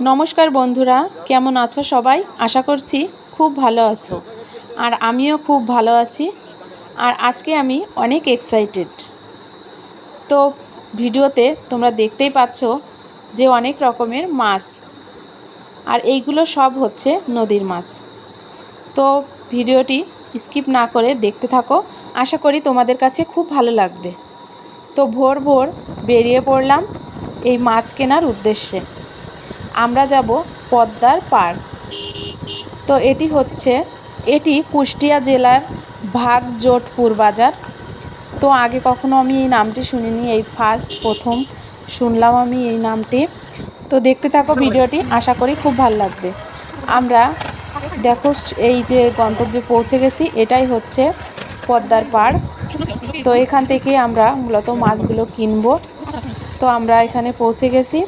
নমস্কার বন্ধুরা, কেমন আছো সবাই? আশা করছি খুব ভালো আছো। আর আমিও খুব ভালো আছি। আর আজকে আমি অনেক এক্সাইটেড। তো ভিডিওতে তোমরা দেখতেই পাচ্ছ যে অনেক রকমের মাছ, আর এইগুলো সব হচ্ছে নদীর মাছ। তো ভিডিওটি স্কিপ না করে দেখতে থাকো, আশা করি তোমাদের কাছে খুব ভালো লাগবে। তো ভোর ভোর বেরিয়ে পড়লাম এই মাছ কেনার উদ্দেশ্যে। আমরা যাব পদ্মার পাড়। তো এটি কুষ্টিয়া জেলার ভাগজোটপুর বাজার। তো আগে কখনো আমি এই নামটি শুনিনি, এই প্রথম শুনলাম আমি এই নামটি। তো দেখতে থাকো ভিডিওটি, আশা করি খুব ভালো লাগবে। আমরা দেখো এই যে গন্তব্যে পৌঁছে গেছি, এটাই হচ্ছে পদ্মার পাড়। তো এখান থেকে আমরা মূলত মাছগুলো কিনবো। তো আমরা এখানে পৌঁছে গেছি।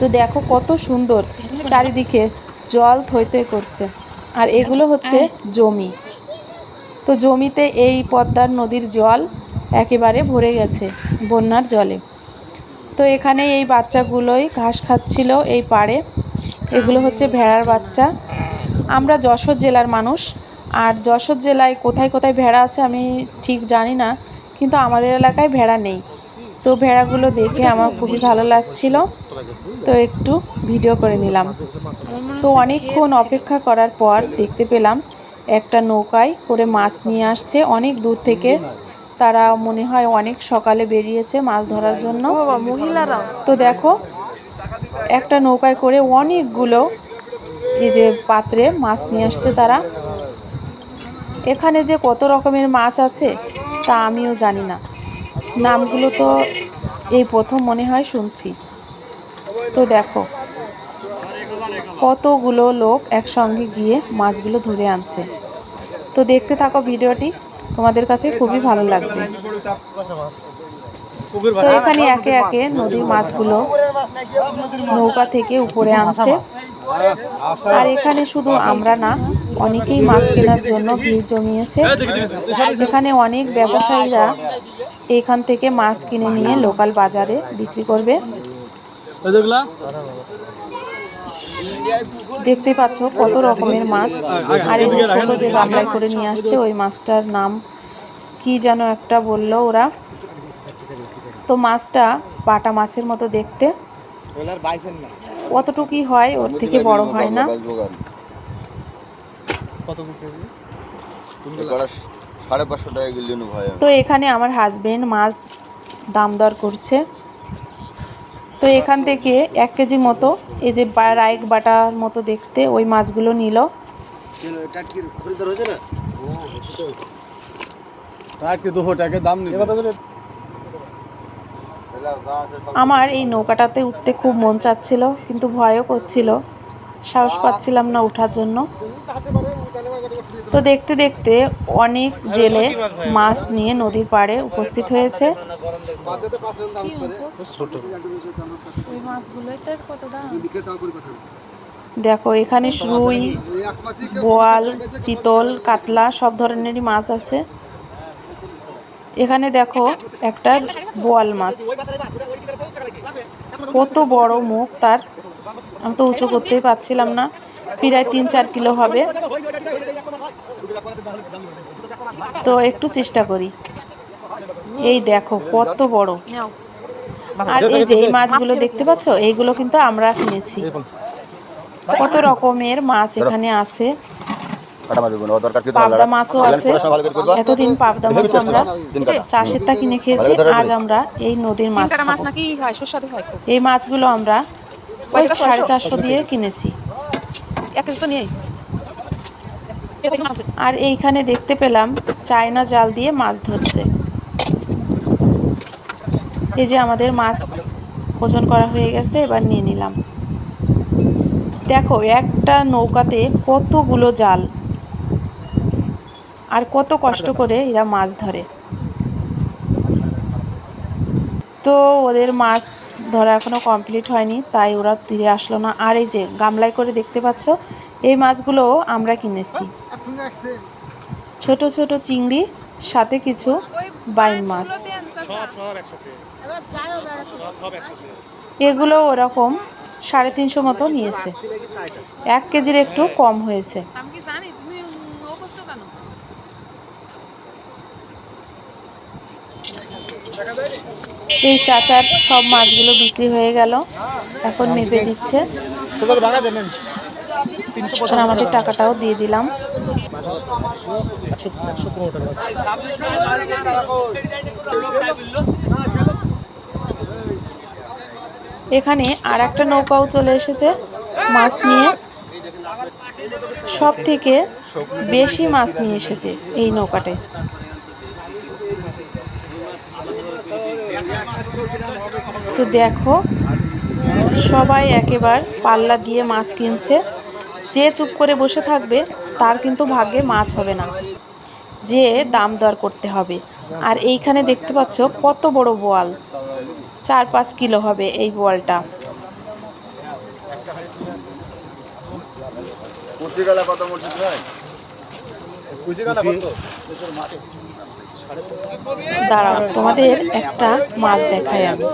তো দেখো কত সুন্দর, চারিদিকে জল থই থই করছে। আর এগুলো হচ্ছে জমি। তো জমিতে এই পদ্মার নদীর জল একেবারে ভরে গেছে বন্যার জলে। তো এখানে এই বাচ্চাগুলোই ঘাস খাচ্ছিল এই পাড়ে। এগুলো হচ্ছে ভেড়ার বাচ্চা। আমরা যশোর জেলার মানুষ, আর যশোর জেলায় কোথায় কোথায় ভেড়া আছে আমি ঠিক জানি না, কিন্তু আমাদের এলাকায় ভেড়া নেই। তো ভেড়াগুলো দেখে আমার খুবই ভালো লাগছিল, তো একটু ভিডিও করে নিলাম। তো অনেকক্ষণ অপেক্ষা করার পর দেখতে পেলাম একটা নৌকায় করে মাছ নিয়ে আসছে অনেক দূর থেকে। তারা মনে হয় অনেক সকালে বেরিয়েছে মাছ ধরার জন্য। তো দেখো একটা নৌকায় করে অনেকগুলো এই যে পাত্রে মাছ নিয়ে আসছে তারা। এখানে যে কত রকমের মাছ আছে তা আমিও জানি না, নামগুলো তো এই প্রথম মনে হয় শুনছি। তো দেখো কতগুলো লোক একসঙ্গে গিয়ে মাছগুলো ধরে আনছে। তো দেখতে থাকো ভিডিওটি, তোমাদের কাছে খুবই ভালো লাগবে। তো এখানে একে একে নদীর মাছগুলো নৌকা থেকে উপরে আনছে। আর এখানে শুধু আমরা না, অনেকেই মাছ কেনার জন্য ভিড় জমিয়েছে। এখানে অনেক ব্যবসায়ীরা এখান থেকে মাছ কিনে নিয়ে লোকাল বাজারে বিক্রি করবে। দেখতে পাচ্ছ কত রকমের মাছ। আর এই যে ছোট যে গামলায় করে নিয়ে আসছে, ওই মাছটার নাম কি যেন একটা বললো ওরা। তো মাছটা বাটা মাছের মতো দেখতে, কতটুকুই হয়, ওর থেকে বড় হয় না। তো এখানে আমার হাজবেন্ড মাছ দাম দর করছে। তো এখান থেকে 1 কেজি মতো এই যে রাইক বাটার মতো দেখতে ওই মাছগুলো নিল। আমার এই নৌকাটাতে উঠতে খুব মন চাচ্ছিল, কিন্তু ভয়ও করছিল, সাহস পাচ্ছিলাম না ওঠার জন্য। তো দেখতে দেখতে অনেক জেলে মাছ নিয়ে নদীর পাড়ে উপস্থিত হয়েছে। দেখো এখানে রুই, বোয়াল, চিতল, কাতলা সব ধরনেরই মাছ আছে। এখানে দেখো একটা বোয়াল মাছ, কত বড় মুখ তার, আমি তো উঁচু করতেই পারছিলাম না, প্রায় 3-4 কিলো হবে। তো একটু চেষ্টা করি। এই দেখো কত বড়। আর এই যে এই মাছগুলো দেখতে পাচ্ছ, এইগুলো কিন্তু আমরা কিনেছি। কত রকমের মাছ এখানে আছে, পাবদা মাছও আছে। এতদিন পাবদা মাছ আমরা চাষেরটা কিনে খেয়েছি, আজ আমরা এই নদীর মাছ খাবো। এই মাছগুলো আমরা ওই 450 দিয়ে কিনেছি। আর এইখানে দেখতে পেলাম চায়না জাল দিয়ে মাছ ধরছে। এই যে আমাদের মাছ ওজন করা হয়ে গেছে, এবার নিয়ে নিলাম। দেখো একটা নৌকাতে কতগুলো জাল, আর কত কষ্ট করে এরা মাছ ধরে। তো ওদের মাছ ধরা এখনো কমপ্লিট হয়নি, তাই ওরা তীরে আসলো না। আর এই যে গামলায় করে দেখতে পাচ্ছ, এই মাছগুলো আমরা কিনেছি। ছোট ছোট চিংড়ি, সাথে কিছু বাইন মাছ। এগুলো ওরকম 350 মতো নিয়েছে, 1 কেজির একটু কম হয়েছে। এই চাচার সব মাছগুলো বিক্রি হয়ে গেল, এখন মেপে দিচ্ছে। আমাদের টাকাটাও দিয়ে দিলাম। এখানে আর একটা নৌকাও চলে এসেছে মাছ নিয়ে। সব থেকে বেশি মাছ নিয়ে এসেছে এই নৌকাটায়। তো দেখো, সবাই একেবারে পাল্লা দিয়ে মাছ কিনছে। যে চুপ করে বসে থাকবে তার কিন্তু ভাগ্যে মাছ হবে না, যে দাম দর করতে হবে। আর এইখানে দেখতে পাচ্ছ কত বড় বোয়াল, 4-5 কিলো হবে এই বোয়ালটা। দাঁড়াও, তোমাদের একটা মাছ দেখাই আমি।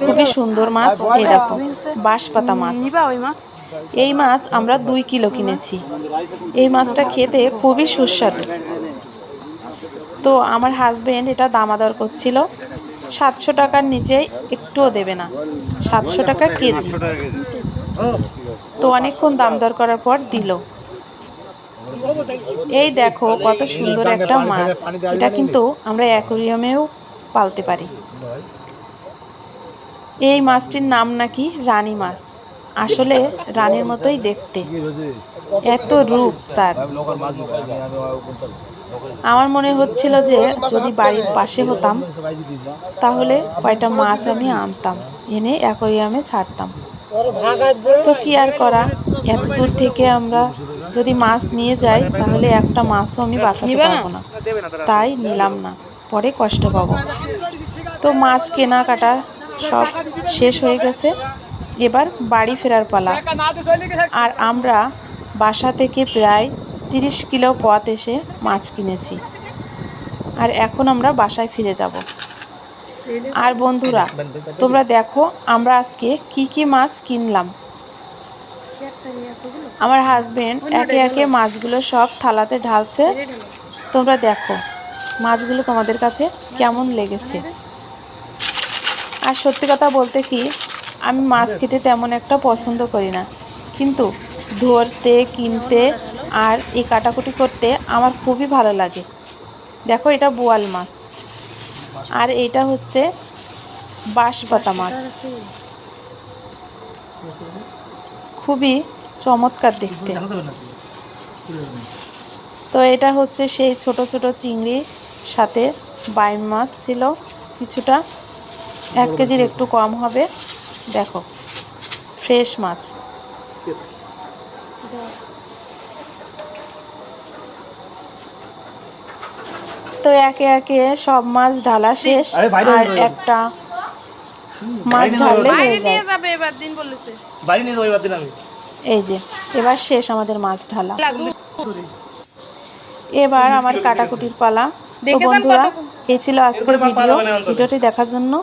খুবই সুন্দর মাছ, এই দেখো, বাঁশপাতা মাছ। এই মাছ আমরা 2 কিলো কিনেছি। এই মাছটা খেতে খুবই সুস্বাদু। তো আমার হাজবেন্ড এটা দামাদর করছিল, 700 টাকার নিচে একটুও দেবে না, 700 টাকা কেজি। তো অনেকক্ষণ দাম দর করার পর দিল। এই দেখো কত সুন্দর একটা মাছ, এটা কিন্তু আমরা অ্যাকোরিয়ামেও পালতে পারি। এই মাছটির নাম নাকি রানী মাছ। আসলে রানীর মতোই দেখতে, এত রূপ তার। আমার মনে হচ্ছিল যে যদি বাড়ির পাশে হতাম তাহলে কয়টা মাছ আমি আনতাম, এনে অ্যাকোরিয়ামে ছাড়তাম। তো কি আর করা, এত দূর থেকে আমরা যদি মাছ নিয়ে যাই তাহলে একটা মাছও আমি বাঁচাতে পারবো না, তাই নিলাম না, পরে কষ্ট পাবো। তো মাছ কেনাকাটা সব শেষ হয়ে গেছে, এবার বাড়ি ফেরার পালা। আর আমরা বাসা থেকে প্রায় 30 কিলো পথ এসে মাছ কিনেছি, আর এখন আমরা বাসায় ফিরে যাব। আর বন্ধুরা, তোমরা দেখো আমরা আজকে কি কি মাছ কিনলাম। আমার হাজবেন্ড একে একে মাছগুলো সব থালাতে ঢালছে। তোমরা দেখো মাছগুলো তোমাদের কাছে কেমন লেগেছে। আর সত্যি কথা বলতে কি, আমি মাছ খেতে তেমন একটা পছন্দ করি না, কিন্তু ধরতে, কিনতে আর এই কাটাকুটি করতে আমার খুবই ভালো লাগে। দেখো, এটা বোয়াল মাছ, আর এটা হচ্ছে বাঁশপাতা মাছ। খুবই চমৎকার দেখতে। তো এটা হচ্ছে সেই ছোট ছোট চিংড়ি, সাথে বাইম মাছ ছিল কিছুটা, 1 কেজির একটু কম হবে। দেখো, ফ্রেশ মাছ। তো একে একে সব মাছ ঢালা শেষ, আর একটা মাছ ঢাললে হয়ে যায়। এই যে এবার শেষ আমাদের মাছ ঢালা। এবার আমার কাটাকুটির পালা। তো বন্ধুরা, এই ছিল আজকের ভিডিওটি দেখার জন্য